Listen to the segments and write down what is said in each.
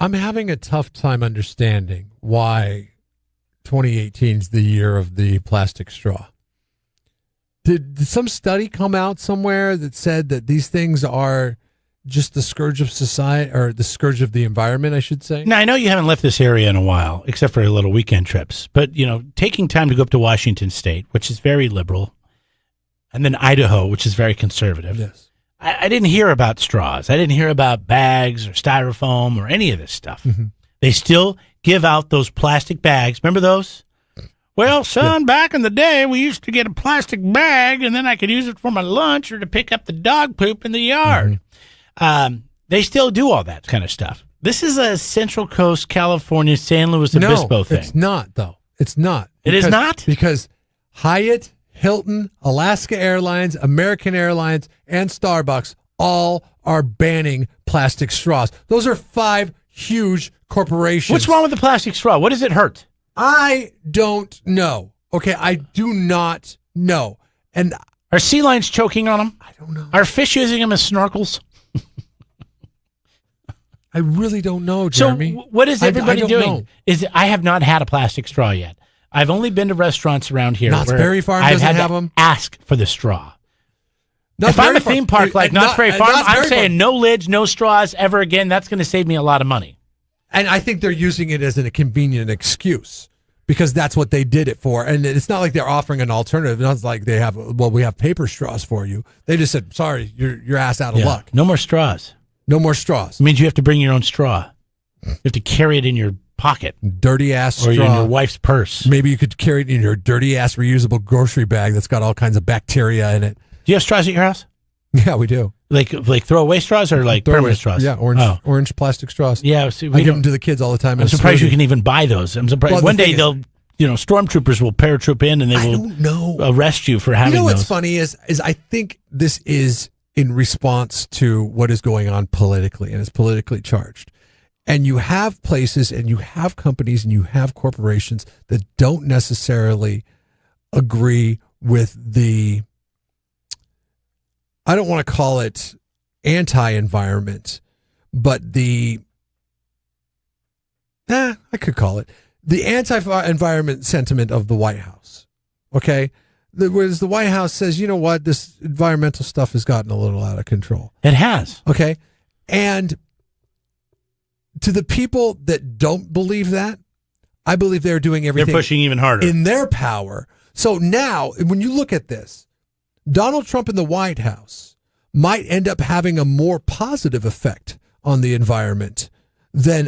I'm having a tough time understanding why 2018 is the year of the plastic straw. Did some study come out somewhere that said that these things are just the scourge of society, or the scourge of the environment, I should say? Now, I know you haven't left this area in a while, except for little weekend trips. But, taking time to go up to Washington State, which is very liberal, and then Idaho, which is very conservative. Yes. I didn't hear about straws. I didn't hear about bags or styrofoam or any of this stuff. Mm-hmm. They still give out those plastic bags. Remember those? Well, son, back in the day, we used to get a plastic bag, and then I could use it for my lunch or to pick up the dog poop in the yard. Mm-hmm. They still do all that kind of stuff. This is a Central Coast, California, San Luis Obispo thing. It's not, though. It's not. It is not? Because Hyatt, Hilton, Alaska Airlines, American Airlines, and Starbucks all are banning plastic straws. Those are 5 huge corporations. What's wrong with the plastic straw? What does it hurt? I don't know. Okay, I do not know. And are sea lions choking on them? I don't know. Are fish using them as snorkels? I really don't know, Jeremy. So what is everybody doing? Know. I have not had a plastic straw yet. I've only been to restaurants around here. Knott's Berry Farm doesn't have them. Ask for the straw. Knott's if I'm Berry a theme park like Knott's Berry Farm, I'm saying no lids, no straws ever again. That's going to save me a lot of money. And I think they're using it as a convenient excuse because that's what they did it for. And it's not like they're offering an alternative. It's not like we have paper straws for you. They just said, sorry, your ass out of luck. No more straws. No more straws. It means you have to bring your own straw. You have to carry it in your pocket. Dirty ass straw. Or in your wife's purse. Maybe you could carry it in your dirty ass reusable grocery bag that's got all kinds of bacteria in it. Do you have straws at your house? Yeah, we do. Like throwaway straws or like permanent straws? Yeah, orange plastic straws. Yeah, see, I give them to the kids all the time. I'm surprised you can even buy those. I'm surprised. Well, one day they'll, stormtroopers will paratroop in and they will arrest you for having those. What's funny is I think this is in response to what is going on politically, and it's politically charged. And you have places and you have companies and you have corporations that don't necessarily agree with the, I don't want to call it anti-environment, but I could call it the anti-environment sentiment of the White House. Okay? Whereas the White House says, you know what, this environmental stuff has gotten a little out of control. It has. Okay? And to the people that don't believe that, I believe they're doing everything. They're pushing even harder. In their power. So now, when you look at this, Donald Trump in the White House might end up having a more positive effect on the environment than,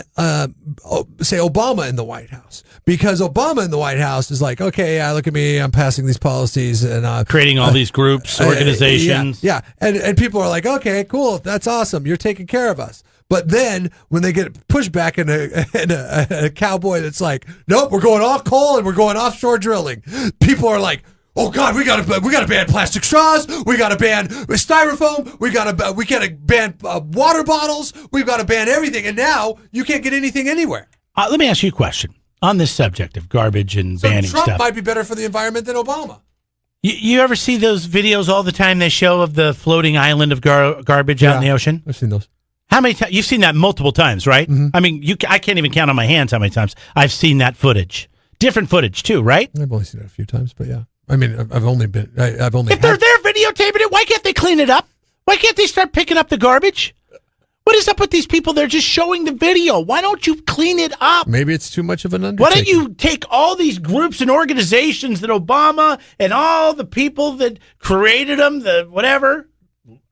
say, Obama in the White House. Because Obama in the White House is like, okay, yeah, look at me, I'm passing these policies. And creating all these groups, organizations. Yeah. And people are like, okay, cool, that's awesome, you're taking care of us. But then when they get pushback and a cowboy that's like, nope, we're going off coal and we're going offshore drilling, people are like, oh God, we gotta ban plastic straws. We gotta ban styrofoam. We gotta ban water bottles. We've got to ban everything. And now you can't get anything anywhere. Let me ask you a question on this subject of garbage and banning Trump stuff. Might be better for the environment than Obama. You ever see those videos all the time they show of the floating island of garbage out in the ocean? I've seen those. How many times? You've seen that multiple times, right? Mm-hmm. I mean, I can't even count on my hands how many times I've seen that footage. Different footage too, right? I've only seen it a few times, but yeah. I mean, I've only. If they're there videotaping it, why can't they clean it up? Why can't they start picking up the garbage? What is up with these people? They're just showing the video. Why don't you clean it up? Maybe it's too much of an undertaking. Why don't you take all these groups and organizations that Obama and all the people that created them, the whatever,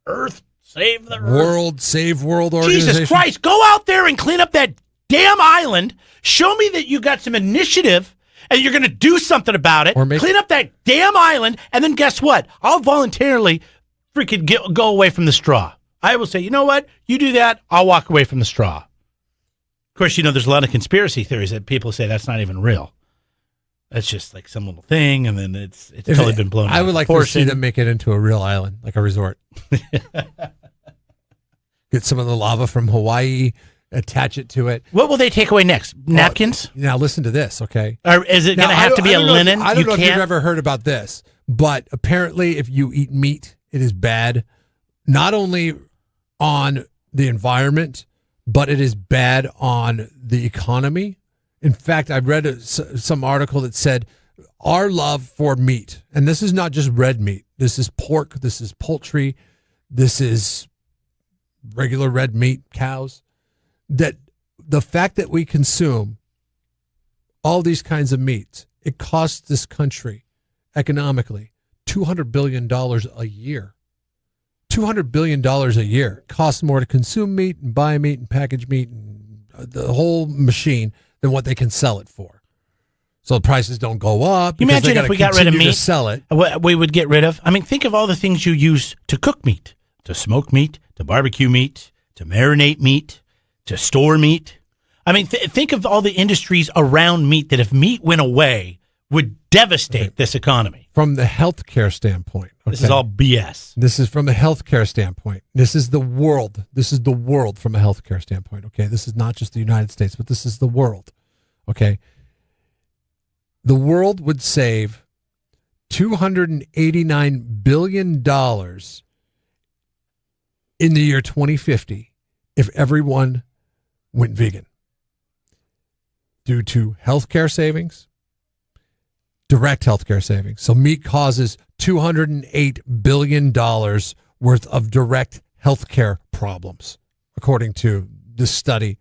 Earth, Save the Earth. World, Save World organization. Jesus Christ, go out there and clean up that damn island. Show me that you got some initiative and you're going to do something about it. Clean up that damn island, and then guess what? I'll voluntarily freaking go away from the straw. I will say, you know what? You do that, I'll walk away from the straw. Of course, there's a lot of conspiracy theories that people say that's not even real. That's just like some little thing, and then it's totally been blown out. I would like to see them make it into a real island, like a resort. Get some of the lava from Hawaii, attach it to it. What will they take away next? Napkins? Now listen to this, okay? Or is it going to have to be a linen? I don't know if you've ever heard about this, but apparently if you eat meat, it is bad, not only on the environment, but it is bad on the economy. In fact, I read some article that said our love for meat, and this is not just red meat. This is pork. This is poultry. This is regular red meat, cows. That the fact that we consume all these kinds of meats, it costs this country economically $200 billion a year. $200 billion a year costs more to consume meat and buy meat and package meat and the whole machine than what they can sell it for. So the prices don't go up. You imagine if we got rid of meat, sell it. What we would get rid of? I mean, think of all the things you use to cook meat, to smoke meat, to barbecue meat, to marinate meat, to store meat. I mean, think of all the industries around meat that if meat went away would devastate this economy. From the healthcare standpoint. Okay? This is all BS. This is from a healthcare standpoint. This is the world. This is the world from a healthcare standpoint. Okay. This is not just the United States, but this is the world. Okay. The world would save $289 billion in the year 2050 if everyone went vegan. Due to healthcare savings, direct healthcare savings. So meat causes $208 billion worth of direct healthcare problems, according to this study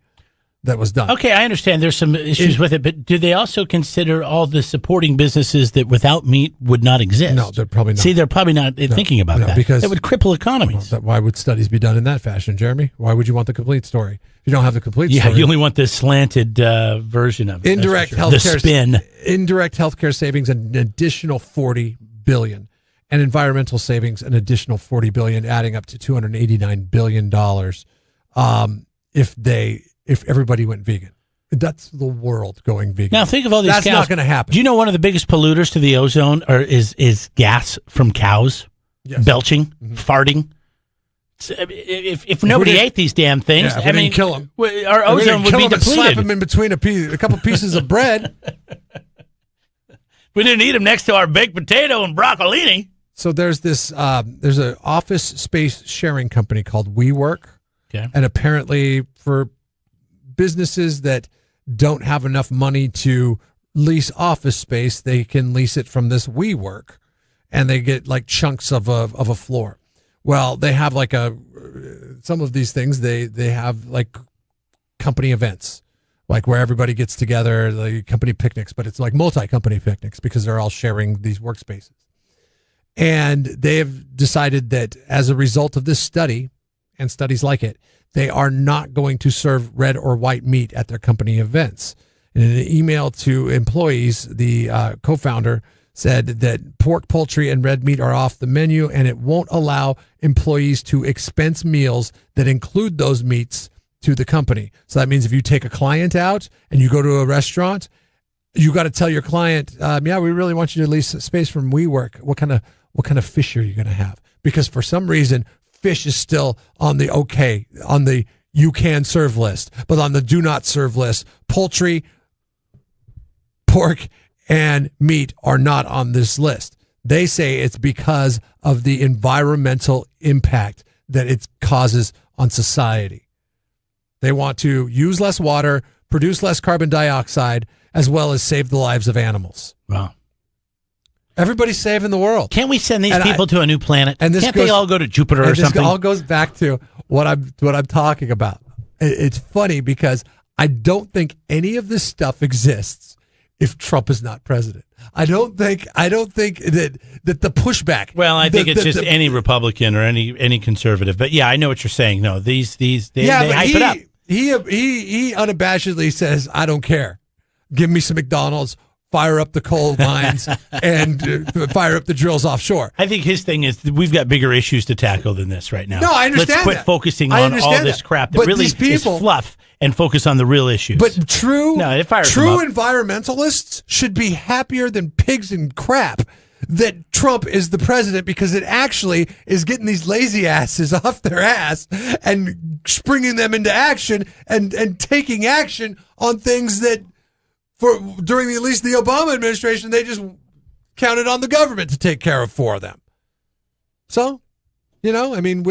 that was done. Okay, I understand there's some issues with it, but do they also consider all the supporting businesses that without meat would not exist? No, they're probably not. See, they're probably not thinking about that. Because that would cripple economies. Why would studies be done in that fashion, Jeremy? Why would you want the complete story? If you don't have the complete story. Yeah, you only want the slanted version of it. Indirect healthcare, the spin. Indirect healthcare savings, an additional $40 billion. And environmental savings, an additional $40 billion, adding up to $289 billion if everybody went vegan. That's the world going vegan. Now think of all these That's cows. Not going to happen. Do you know one of the biggest polluters to the ozone is gas from cows? Yes. Belching, farting. If nobody ate these damn things, I mean, kill them. Our ozone would be depleted. Slap them in between a couple pieces of bread. We didn't eat them next to our baked potato and broccolini. So there's there's an office space sharing company called WeWork. Okay. And apparently for businesses that don't have enough money to lease office space, they can lease it from this WeWork, and they get like chunks of a floor. Well, they have like some of these things. They have like company events, like where everybody gets together, like company picnics, but it's like multi-company picnics because they're all sharing these workspaces. And they have decided that as a result of this study and studies like it, they are not going to serve red or white meat at their company events. In an email to employees, the co-founder said that pork, poultry, and red meat are off the menu, and it won't allow employees to expense meals that include those meats to the company. So that means if you take a client out and you go to a restaurant, you got to tell your client, yeah, we really want you to lease space from WeWork. What kind of fish are you going to have? Because for some reason, fish is still on the you can serve list, but on the do not serve list, poultry, pork, and meat are not on this list. They say it's because of the environmental impact that it causes on society. They want to use less water, produce less carbon dioxide, as well as save the lives of animals. Wow. Everybody's saving the world. Can't we send these people to a new planet? And Can't they all go to Jupiter or something? This all goes back to what I'm talking about. It's funny because I don't think any of this stuff exists if Trump is not president. I don't think that the pushback. Well, I think it's just any Republican or any conservative. But yeah, I know what you're saying. No, they hype it up. He unabashedly says, I don't care. Give me some McDonald's, fire up the coal mines, and fire up the drills offshore. I think his thing is we've got bigger issues to tackle than this right now. No, I understand. Let's quit focusing on all this crap that really is fluff and focus on the real issues. But true environmentalists should be happier than pigs and crap that Trump is the president, because it actually is getting these lazy asses off their ass and springing them into action and taking action on things that during at least the Obama administration, they just counted on the government to take care of for them. So, I mean,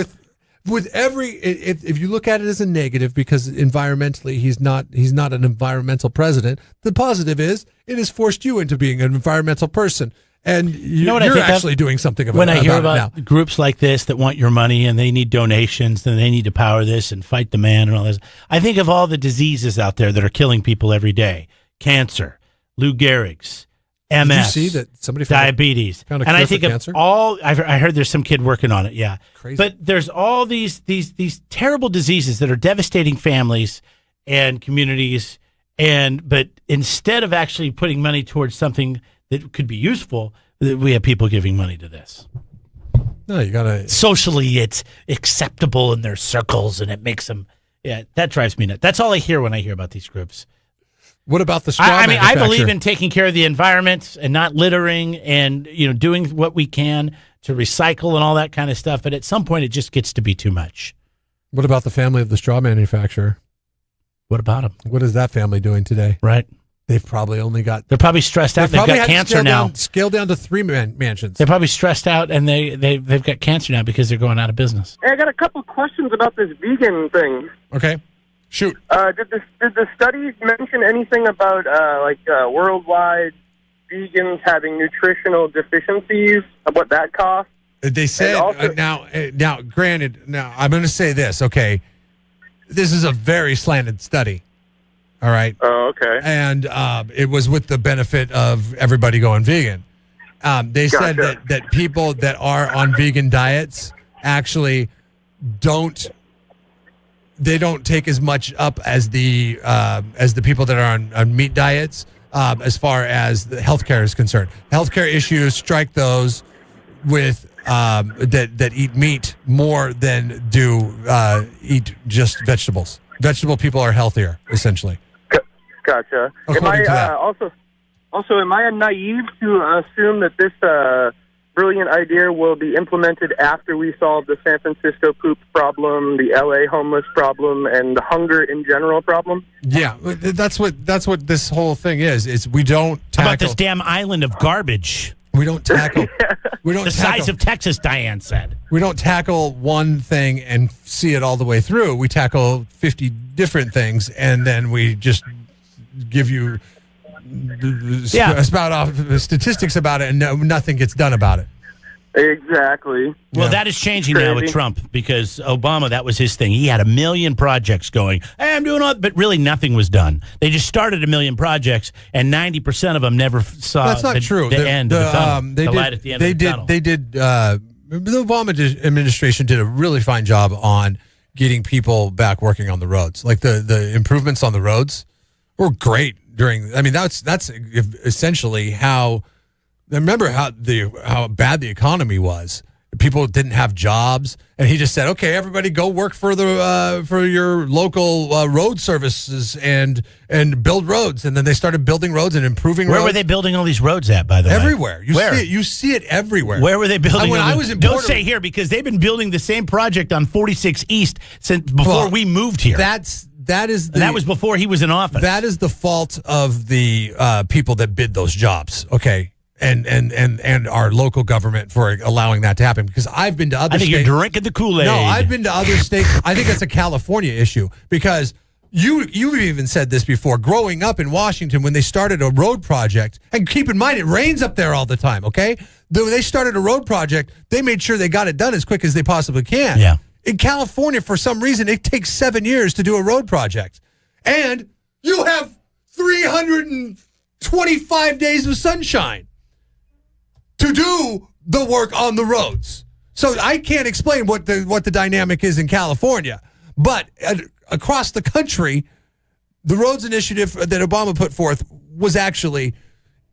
with if you look at it as a negative, because environmentally he's not an environmental president, the positive is it has forced you into being an environmental person. And you're actually doing something about it now. When I hear about groups like this that want your money and they need donations and they need to power this and fight the man and all this, I think of all the diseases out there that are killing people every day. Cancer, Lou Gehrig's, MS, did you see that somebody diabetes. Found a and cure I think for of cancer? I heard there's some kid working on it, yeah. Crazy. But there's all these terrible diseases that are devastating families and communities, but instead of actually putting money towards something that could be useful, we have people giving money to this. No, you gotta. Socially, it's acceptable in their circles, and it makes them. Yeah, that drives me nuts. That's all I hear when I hear about these groups. What about the straw I manufacturer? believe in taking care of the environment and not littering, and doing what we can to recycle and all that kind of stuff. But at some point, it just gets to be too much. What about the family of the straw manufacturer? What about them? What is that family doing today? Right. They've probably only got. They're probably stressed out. They've got cancer now. Scale down to 3 mansions. They're probably stressed out, and they've got cancer now because they're going out of business. Hey, I got a couple questions about this vegan thing. Okay, shoot. Did the study mention anything about worldwide vegans having nutritional deficiencies? What that costs? They said now. Granted, now I'm going to say this. Okay, this is a very slanted study. All right. Oh, okay. And it was with the benefit of everybody going vegan. They said that people that are on vegan diets actually don't take as much up as the people that are on meat diets as far as the healthcare is concerned. Healthcare issues strike those with that eat meat more than do eat just vegetables. Vegetable people are healthier, essentially. Gotcha. According to that. Also, am I naive to assume that this brilliant idea will be implemented after we solve the San Francisco poop problem, the LA homeless problem, and the hunger in general problem? Yeah, that's what this whole thing is. Is we don't tackle. How about this damn island of garbage? We don't tackle. We don't the size of Texas, Diane said. We don't tackle one thing and see it all the way through. We tackle 50 different things, and then we just give you spout off statistics about it, and nothing gets done about it. Exactly. Well, that is changing now with Trump, because Obama, that was his thing. He had 1 million projects going. Hey, I'm doing all, but really nothing was done. They just started 1 million projects, and 90% of them never saw That's not true. The end of the tunnel. The light at the end of the tunnel. The Obama administration did a really fine job on getting people back working on the roads. Like the improvements on the roads were great that's essentially how. Remember how bad the economy was. People didn't have jobs, and he just said, "Okay, everybody, go work for your local road services and build roads." And then they started building roads and improving roads. Where were they building all these roads at? By the way, everywhere. You see it everywhere. Where were they building? When I was in don't say here, because they've been building the same project on 46 East since before we moved here. That was before he was in office. That is the fault of the people that bid those jobs. Okay. And our local government for allowing that to happen, because I've been to other states. I think you're drinking the Kool-Aid. No, I've been to other states. I think it's a California issue, because you've even said this before. Growing up in Washington, when they started a road project, and keep in mind it rains up there all the time, okay? When they started a road project, they made sure they got it done as quick as they possibly can. Yeah. In California, for some reason, it takes 7 years to do a road project. And you have 325 days of sunshine to do the work on the roads. So I can't explain what the dynamic is in California, but across the country, the roads initiative that Obama put forth was actually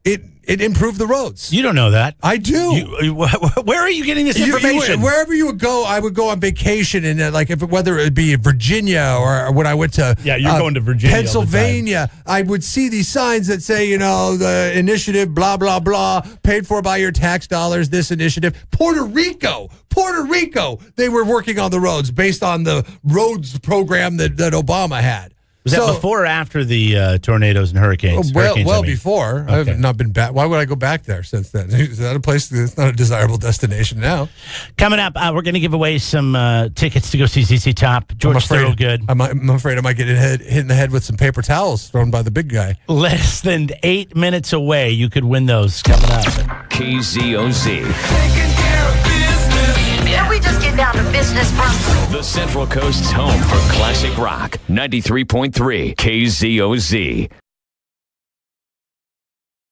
it improved the roads. You don't know that. I do. Where are you getting this information? Wherever you would go, I would go on vacation, and whether it be Virginia or when I went to you're going to Virginia, Pennsylvania, I would see these signs that say, the initiative, blah blah blah, paid for by your tax dollars. This initiative, Puerto Rico, they were working on the roads based on the roads program that Obama had. Was that before or after the tornadoes and hurricanes? Well, before. Okay. I've not been back. Why would I go back there since then? Is that a place that's not a desirable destination now? Coming up, we're going to give away some tickets to go see ZZ Top. George Thorogood. I'm afraid I might get hit in the head with some paper towels thrown by the big guy. Less than 8 minutes away. You could win those coming up. KZOZ. Can we just get down to business, bro? The Central Coast's home for classic rock. 93.3 KZOZ.